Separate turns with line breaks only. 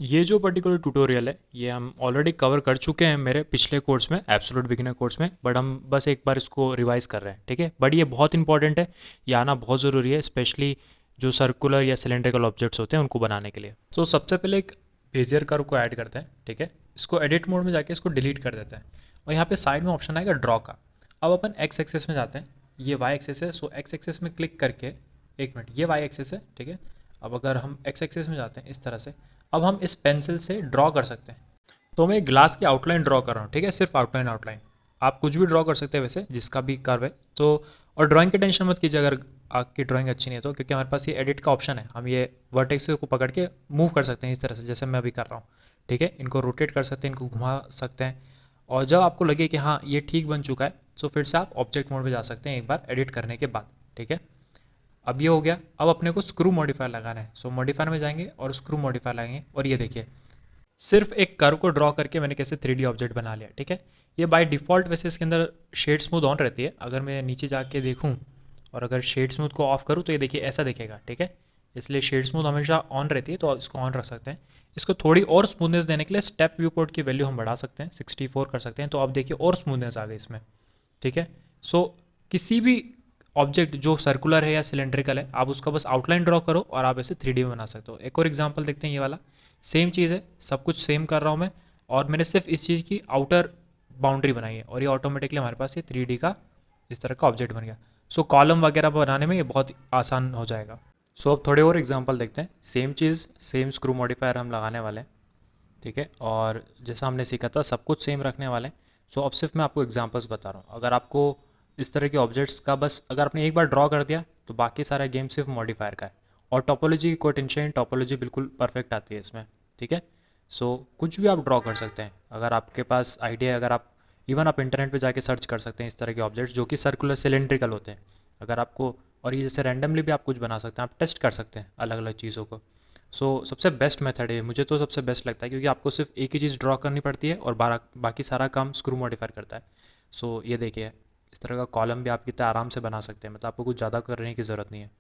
ये जो particular tutorial है ये हम ऑलरेडी कवर कर चुके हैं मेरे पिछले कोर्स में, एब्सोल्यूट बिगिनर कोर्स में, बट हम बस एक बार इसको रिवाइज कर रहे हैं, ठीक है। बट ये बहुत इंपॉर्टेंट है, ये आना बहुत ज़रूरी है, स्पेशली जो सर्कुलर या सिलेंड्रिकल ऑब्जेक्ट्स होते हैं उनको बनाने के लिए। तो सबसे पहले एक बेजियर कर्व को ऐड करते हैं, ठीक है। इसको एडिट मोड में जाके इसको डिलीट कर देते हैं और यहाँ पे साइड में ऑप्शन आएगा ड्रॉ का। अब अपन एक्स एक्सेस में जाते हैं, ये वाई एक्सेस है, सो एक्स एक्सेस में क्लिक करके, एक मिनट, ये वाई एक्सेस है, ठीक है। अब अगर हम एक्स एक्सेस में जाते हैं इस तरह से, अब हम इस पेंसिल से ड्रॉ कर सकते हैं। तो मैं ग्लास की आउटलाइन ड्रॉ कर रहा हूँ, ठीक है, सिर्फ आउटलाइन आउटलाइन। आप कुछ भी ड्रॉ कर सकते हैं वैसे, जिसका भी कर्व है तो। और ड्राइंग की टेंशन मत कीजिए अगर आपकी ड्राइंग अच्छी नहीं है तो, क्योंकि हमारे पास ये एडिट का ऑप्शन है, हम ये वर्टेक्स को पकड़ के मूव कर सकते हैं इस तरह से, जैसे मैं अभी कर रहा हूँ, ठीक है। इनको रोटेट कर सकते हैं, इनको घुमा सकते हैं। और जब आपको लगे कि हाँ ये ठीक बन चुका है, तो फिर से आप ऑब्जेक्ट मोड में जा सकते हैं एक बार एडिट करने के बाद, ठीक है। अब ये हो गया। अब अपने को स्क्रू मॉडिफायर लगाना है, सो मॉडिफायर में जाएंगे और स्क्रू मॉडिफायर लगाएंगे, और ये देखिए सिर्फ एक कर्व को ड्रॉ करके मैंने कैसे 3D ऑब्जेक्ट बना लिया, ठीक है। ये बाय डिफ़ॉल्ट वैसे इसके अंदर शेड स्मूथ ऑन रहती है, अगर मैं नीचे जाके देखूँ और अगर शेड स्मूथ को ऑफ करूँ तो ये देखिए ऐसा दिखेगा, ठीक है। इसलिए शेड स्मूथ हमेशा ऑन रहती है, तो इसको ऑन रख सकते हैं। इसको थोड़ी और स्मूथनेस देने के लिए स्टेप व्यू पोर्ट की वैल्यू हम बढ़ा सकते हैं, 64 कर सकते हैं, तो आप देखिए और स्मूथनेस आ गई इसमें, ठीक है। सो किसी भी ऑब्जेक्ट जो सर्कुलर है या सिलेंड्रिकल है, आप उसका बस आउटलाइन ड्रॉ करो और आप ऐसे 3D में बना सकते हो। एक और एग्जांपल देखते हैं, ये वाला सेम चीज़ है, सब कुछ सेम कर रहा हूँ मैं, और मैंने सिर्फ इस चीज़ की आउटर बाउंड्री बनाई है और ये ऑटोमेटिकली हमारे पास ये 3D का इस तरह का ऑब्जेक्ट बन गया। सो कॉलम वगैरह बनाने में ये बहुत आसान हो जाएगा। सो अब थोड़े और एग्जांपल देखते हैं। सेम चीज़, सेम स्क्रू मॉडिफायर हम लगाने वाले हैं, ठीक है। और जैसा हमने सीखा था सब कुछ सेम रखने वाले हैं। सो अब सिर्फ मैं आपको एग्जांपल्स बता रहा हूँ। अगर आपको इस तरह के ऑब्जेक्ट्स का बस अगर आपने एक बार ड्रॉ कर दिया तो बाकी सारा गेम सिर्फ मॉडिफायर का है। और टोपोलॉजी की कोई टेंशन, टोपोलॉजी बिल्कुल परफेक्ट आती है इसमें, ठीक है। सो कुछ भी आप ड्रॉ कर सकते हैं अगर आपके पास आइडिया है। अगर आप इवन आप इंटरनेट पे जाके सर्च कर सकते हैं इस तरह के ऑब्जेक्ट्स जो कि सर्कुलर सिलेंड्रिकल होते हैं, अगर आपको। और ये जैसे रैंडमली भी आप कुछ बना सकते हैं, आप टेस्ट कर सकते हैं अलग अलग चीज़ों को। सबसे बेस्ट मेथड है, मुझे तो सबसे बेस्ट लगता है, क्योंकि आपको सिर्फ एक ही चीज़ ड्रॉ करनी पड़ती है और बाकी सारा काम स्क्रू मॉडिफायर करता है। ये देखिए इस तरह का कॉलम भी आप कितना आराम से बना सकते हैं, मतलब आपको कुछ ज़्यादा करने की ज़रूरत नहीं है।